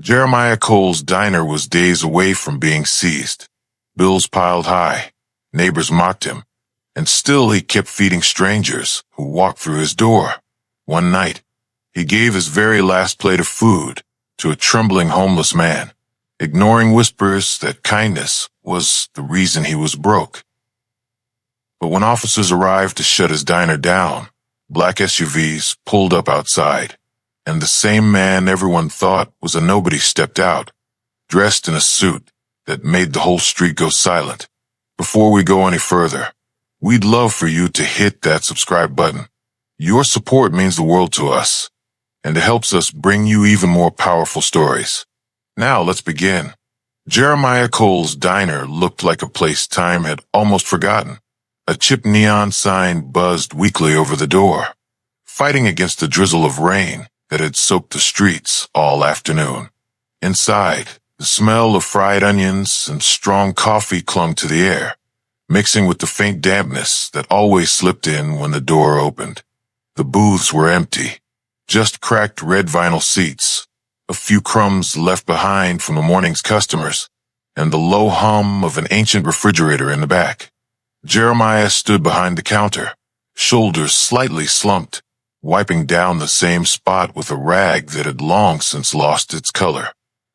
Jeremiah Cole's diner was days away from being seized. Bills piled high. Neighbors mocked him. And still he kept feeding strangers who walked through his door. One night, he gave his very last plate of food to a trembling homeless man, ignoring whispers that kindness was the reason he was broke. But when officers arrived to shut his diner down, black SUVs pulled up outside, and the same man everyone thought was a nobody stepped out, dressed in a suit that made the whole street go silent. Before we go any further, we'd love for you to hit that subscribe button. Your support means the world to us, and it helps us bring you even more powerful stories. Now let's begin. Jeremiah Cole's diner looked like a place time had almost forgotten. A chipped neon sign buzzed weakly over the door, fighting against the drizzle of rain that had soaked the streets all afternoon. Inside, the smell of fried onions and strong coffee clung to the air, mixing with the faint dampness that always slipped in when the door opened. The booths were empty, just cracked red vinyl seats, a few crumbs left behind from the morning's customers, and the low hum of an ancient refrigerator in the back. Jeremiah stood behind the counter, shoulders slightly slumped, wiping down the same spot with a rag that had long since lost its color.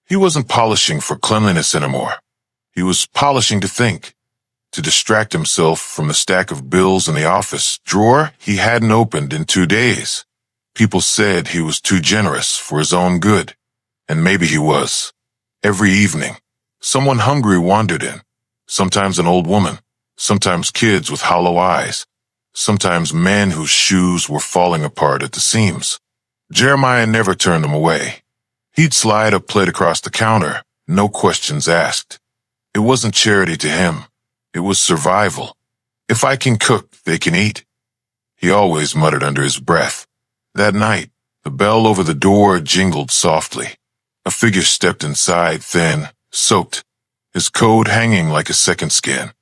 He wasn't polishing for cleanliness anymore. He was polishing to think, to distract himself from the stack of bills in the office drawer he hadn't opened in 2 days. People said he was too generous for his own good, and maybe he was. Every evening, someone hungry wandered in, sometimes an old woman, sometimes kids with hollow eyes, sometimes men whose shoes were falling apart at the seams. Jeremiah never turned them away. He'd slide a plate across the counter, no questions asked. It wasn't charity to him. It was survival. If I can cook, they can eat, he always muttered under his breath. That night, the bell over the door jingled softly. A figure stepped inside, thin, soaked, his coat hanging like a second skin.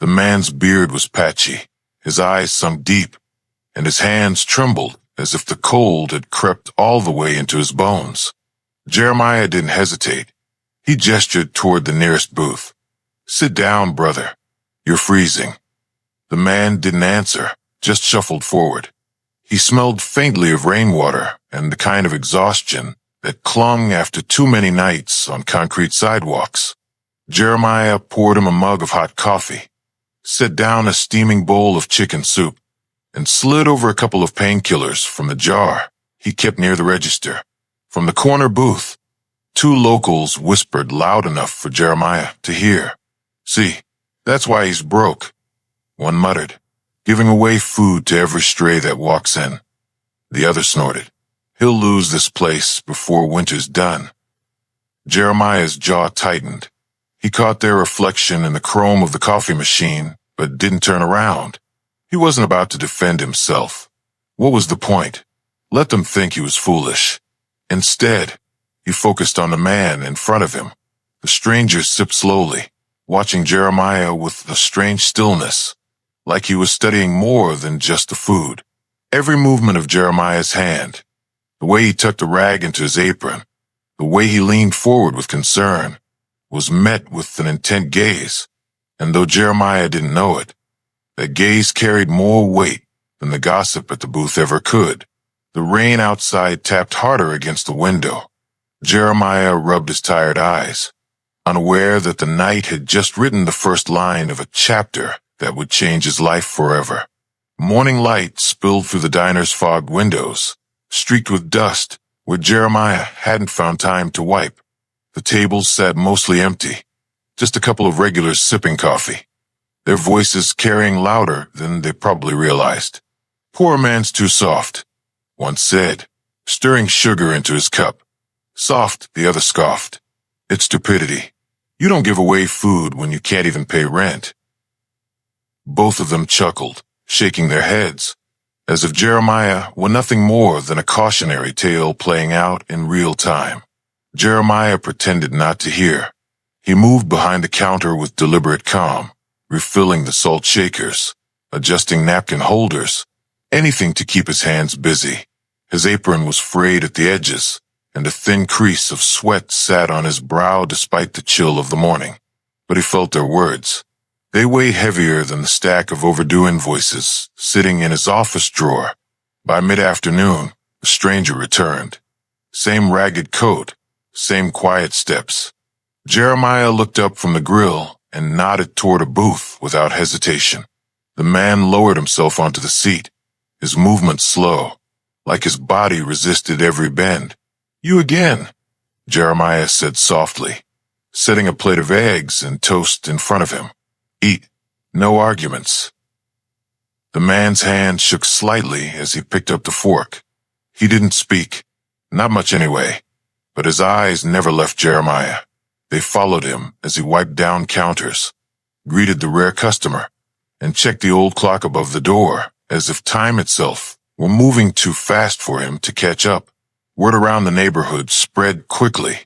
The man's beard was patchy, his eyes sunk deep, and his hands trembled as if the cold had crept all the way into his bones. Jeremiah didn't hesitate. He gestured toward the nearest booth. "Sit down, brother. You're freezing." The man didn't answer, just shuffled forward. He smelled faintly of rainwater and the kind of exhaustion that clung after too many nights on concrete sidewalks. Jeremiah poured him a mug of hot coffee, set down a steaming bowl of chicken soup, and slid over a couple of painkillers from the jar he kept near the register. From the corner booth, 2 locals whispered loud enough for Jeremiah to hear. "See, that's why he's broke," one muttered, "giving away food to every stray that walks in." The other snorted, "He'll lose this place before winter's done." Jeremiah's jaw tightened. He caught their reflection in the chrome of the coffee machine, but didn't turn around. He wasn't about to defend himself. What was the point? Let them think he was foolish. Instead, he focused on the man in front of him. The stranger sipped slowly, watching Jeremiah with a strange stillness, like he was studying more than just the food. Every movement of Jeremiah's hand, the way he tucked the rag into his apron, the way he leaned forward with concern, was met with an intent gaze, and though Jeremiah didn't know it, that gaze carried more weight than the gossip at the booth ever could. The rain outside tapped harder against the window. Jeremiah rubbed his tired eyes, unaware that the night had just written the first line of a chapter that would change his life forever. Morning light spilled through the diner's fogged windows, streaked with dust where Jeremiah hadn't found time to wipe. The tables sat mostly empty, just a couple of regulars sipping coffee, their voices carrying louder than they probably realized. "Poor man's too soft," one said, stirring sugar into his cup. "Soft," the other scoffed. "It's stupidity. You don't give away food when you can't even pay rent." Both of them chuckled, shaking their heads, as if Jeremiah were nothing more than a cautionary tale playing out in real time. Jeremiah pretended not to hear. He moved behind the counter with deliberate calm, refilling the salt shakers, adjusting napkin holders, anything to keep his hands busy. His apron was frayed at the edges, and a thin crease of sweat sat on his brow despite the chill of the morning. But he felt their words. They weighed heavier than the stack of overdue invoices sitting in his office drawer. By mid-afternoon, the stranger returned. Same ragged coat, same quiet steps. Jeremiah looked up from the grill and nodded toward a booth without hesitation. The man lowered himself onto the seat, his movement slow, like his body resisted every bend. "You again," Jeremiah said softly, setting a plate of eggs and toast in front of him. "Eat. No arguments." The man's hand shook slightly as he picked up the fork. He didn't speak, not much anyway, but his eyes never left Jeremiah. They followed him as he wiped down counters, greeted the rare customer, and checked the old clock above the door, as if time itself were moving too fast for him to catch up. Word around the neighborhood spread quickly.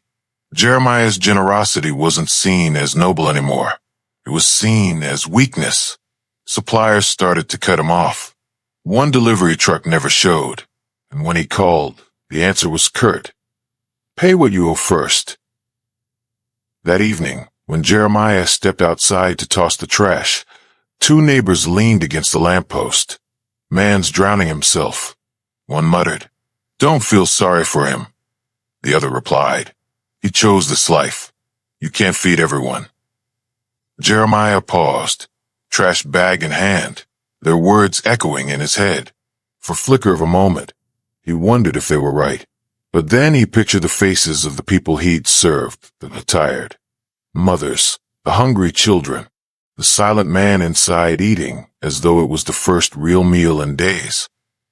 Jeremiah's generosity wasn't seen as noble anymore. It was seen as weakness. Suppliers started to cut him off. One delivery truck never showed, and when he called, the answer was curt. "Pay what you owe first." That evening, when Jeremiah stepped outside to toss the trash, two neighbors leaned against the lamppost. "Man's drowning himself," one muttered. "Don't feel sorry for him," the other replied. "He chose this life. You can't feed everyone." Jeremiah paused, trash bag in hand, their words echoing in his head. For a flicker of a moment, he wondered if they were right. But then he pictured the faces of the people he'd served, the tired mothers, the hungry children, the silent man inside eating as though it was the first real meal in days,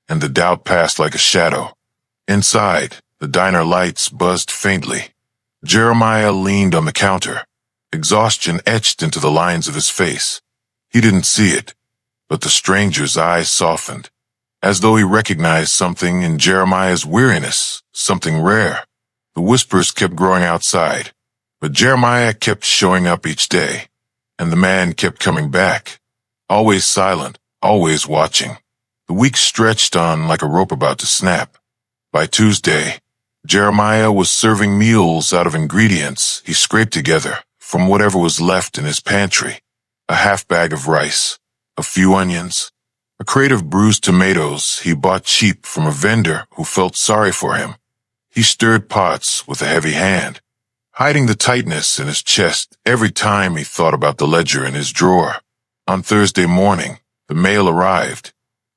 and the doubt passed like a shadow. Inside, the diner lights buzzed faintly. Jeremiah leaned on the counter, exhaustion etched into the lines of his face. He didn't see it, but the stranger's eyes softened, as though he recognized something in Jeremiah's weariness, something rare. The whispers kept growing outside, but Jeremiah kept showing up each day, and the man kept coming back, always silent, always watching. The week stretched on like a rope about to snap. By Tuesday, Jeremiah was serving meals out of ingredients he scraped together from whatever was left in his pantry. A half bag of rice, a few onions, a crate of bruised tomatoes he bought cheap from a vendor who felt sorry for him. He stirred pots with a heavy hand, hiding the tightness in his chest every time he thought about the ledger in his drawer. On Thursday morning, the mail arrived,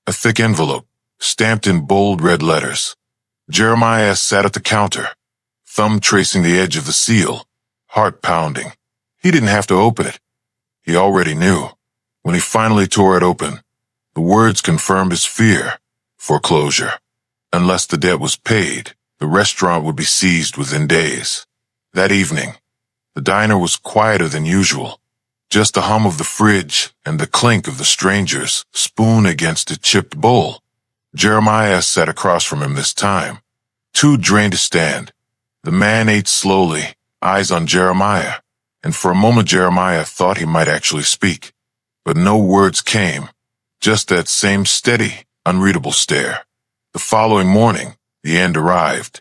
a thick envelope, stamped in bold red letters. Jeremiah sat at the counter, thumb tracing the edge of the seal, heart pounding. He didn't have to open it. He already knew. When he finally tore it open, the words confirmed his fear: foreclosure. Unless the debt was paid, the restaurant would be seized within days. That evening, the diner was quieter than usual. Just the hum of the fridge and the clink of the stranger's spoon against a chipped bowl. Jeremiah sat across from him this time, too drained to stand. The man ate slowly, eyes on Jeremiah, and for a moment Jeremiah thought he might actually speak. But no words came, just that same steady, unreadable stare. The following morning, the end arrived.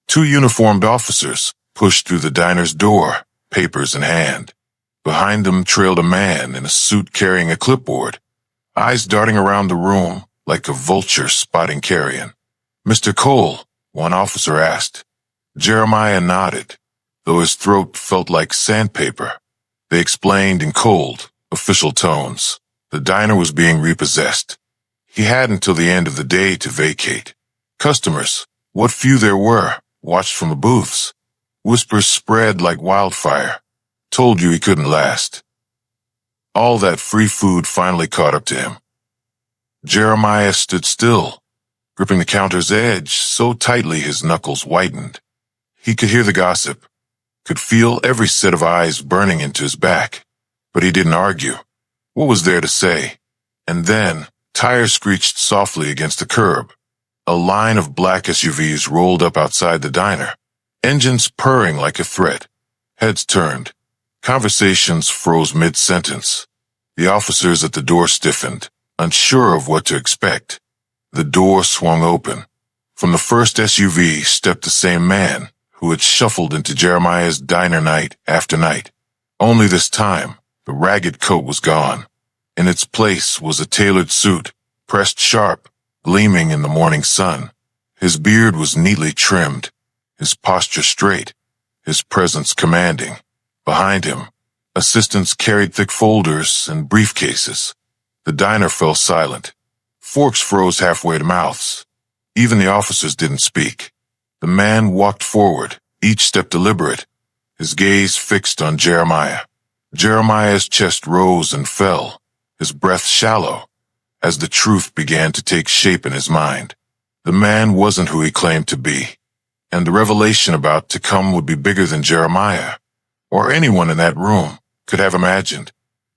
Two uniformed officers pushed through the diner's door, papers in hand. Behind them trailed a man in a suit carrying a clipboard, eyes darting around the room like a vulture spotting carrion. "Mr. Cole," one officer asked. Jeremiah nodded, though his throat felt like sandpaper. They explained in cold, official tones. The diner was being repossessed. He had until the end of the day to vacate. Customers, what few there were, watched from the booths. Whispers spread like wildfire. Told you he couldn't last. All that free food finally caught up to him. Jeremiah stood still, gripping the counter's edge so tightly his knuckles whitened. He could hear the gossip, could feel every set of eyes burning into his back, but he didn't argue. What was there to say? And then, tires screeched softly against the curb. A line of black SUVs rolled up outside the diner, engines purring like a threat. Heads turned. Conversations froze mid-sentence. The officers at the door stiffened, unsure of what to expect. The door swung open. From the first SUV stepped the same man who had shuffled into Jeremiah's diner night after night. Only this time, the ragged coat was gone. In its place was a tailored suit, pressed sharp, gleaming in the morning sun. His beard was neatly trimmed, his posture straight, his presence commanding. Behind him, assistants carried thick folders and briefcases. The diner fell silent. Forks froze halfway to mouths. Even the officers didn't speak. The man walked forward, each step deliberate, his gaze fixed on Jeremiah. Jeremiah's chest rose and fell, his breath shallow, as the truth began to take shape in his mind. The man wasn't who he claimed to be, and the revelation about to come would be bigger than Jeremiah, or anyone in that room, could have imagined.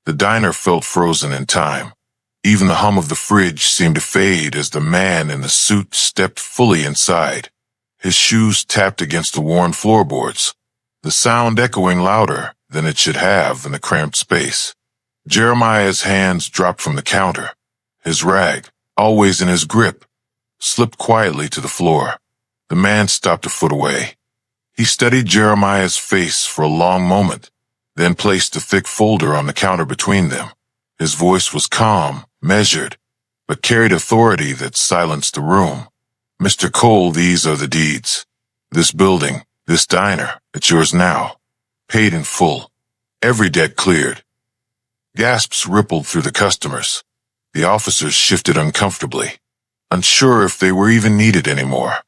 The diner felt frozen in time. Even the hum of the fridge seemed to fade as the man in the suit stepped fully inside. His shoes tapped against the worn floorboards, the sound echoing louder than it should have in the cramped space. Jeremiah's hands dropped from the counter. His rag, always in his grip, slipped quietly to the floor. The man stopped a foot away. He studied Jeremiah's face for a long moment, then placed a thick folder on the counter between them. His voice was calm, measured, but carried authority that silenced the room. "Mr. Cole, these are the deeds. This building, this diner, it's yours now. Paid in full. Every debt cleared." Gasps rippled through the customers. The officers shifted uncomfortably, unsure if they were even needed anymore.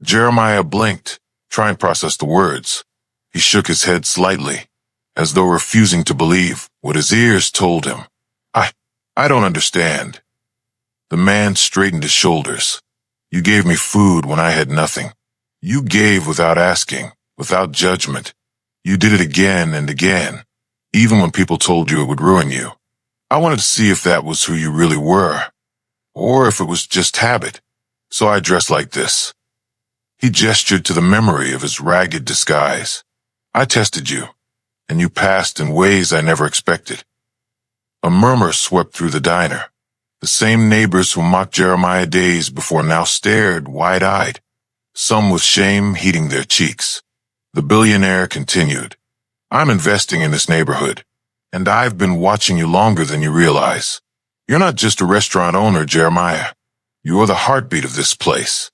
Jeremiah blinked, trying to process the words. He shook his head slightly, as though refusing to believe what his ears told him. I don't understand." The man straightened his shoulders. "You gave me food when I had nothing. You gave without asking, without judgment. You did it again and again, even when people told you it would ruin you. I wanted to see if that was who you really were, or if it was just habit, so I dressed like this." He gestured to the memory of his ragged disguise. "I tested you, and you passed in ways I never expected." A murmur swept through the diner. The same neighbors who mocked Jeremiah days before now stared wide-eyed, some with shame heating their cheeks. The billionaire continued, "I'm investing in this neighborhood, and I've been watching you longer than you realize. You're not just a restaurant owner, Jeremiah. You're the heartbeat of this place.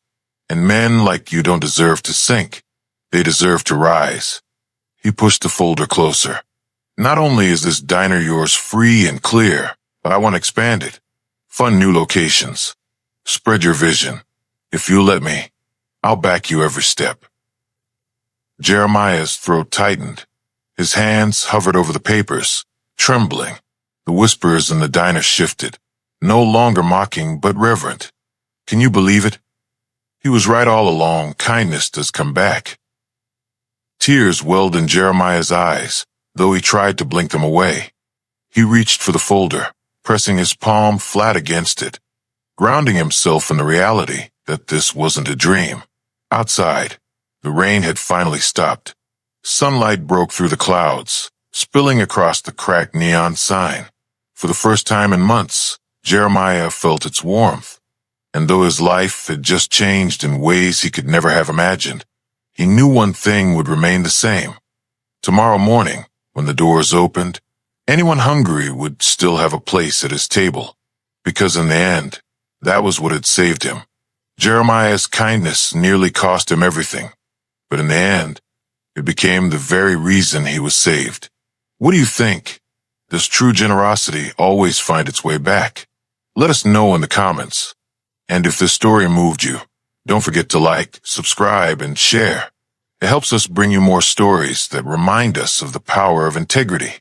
And men like you don't deserve to sink. They deserve to rise." He pushed the folder closer. "Not only is this diner yours free and clear, but I want to expand it. Fund new locations. Spread your vision. If you let me, I'll back you every step." Jeremiah's throat tightened. His hands hovered over the papers, trembling. The whispers in the diner shifted, no longer mocking but reverent. Can you believe it? He was right all along. Kindness does come back. Tears welled in Jeremiah's eyes, though he tried to blink them away. He reached for the folder, pressing his palm flat against it, grounding himself in the reality that this wasn't a dream. Outside, the rain had finally stopped. Sunlight broke through the clouds, spilling across the cracked neon sign. For the first time in months, Jeremiah felt its warmth. And though his life had just changed in ways he could never have imagined, he knew one thing would remain the same. Tomorrow morning, when the doors opened, anyone hungry would still have a place at his table, because in the end, that was what had saved him. Jeremiah's kindness nearly cost him everything, but in the end, it became the very reason he was saved. What do you think? Does true generosity always find its way back? Let us know in the comments. And if this story moved you, don't forget to like, subscribe, and share. It helps us bring you more stories that remind us of the power of integrity.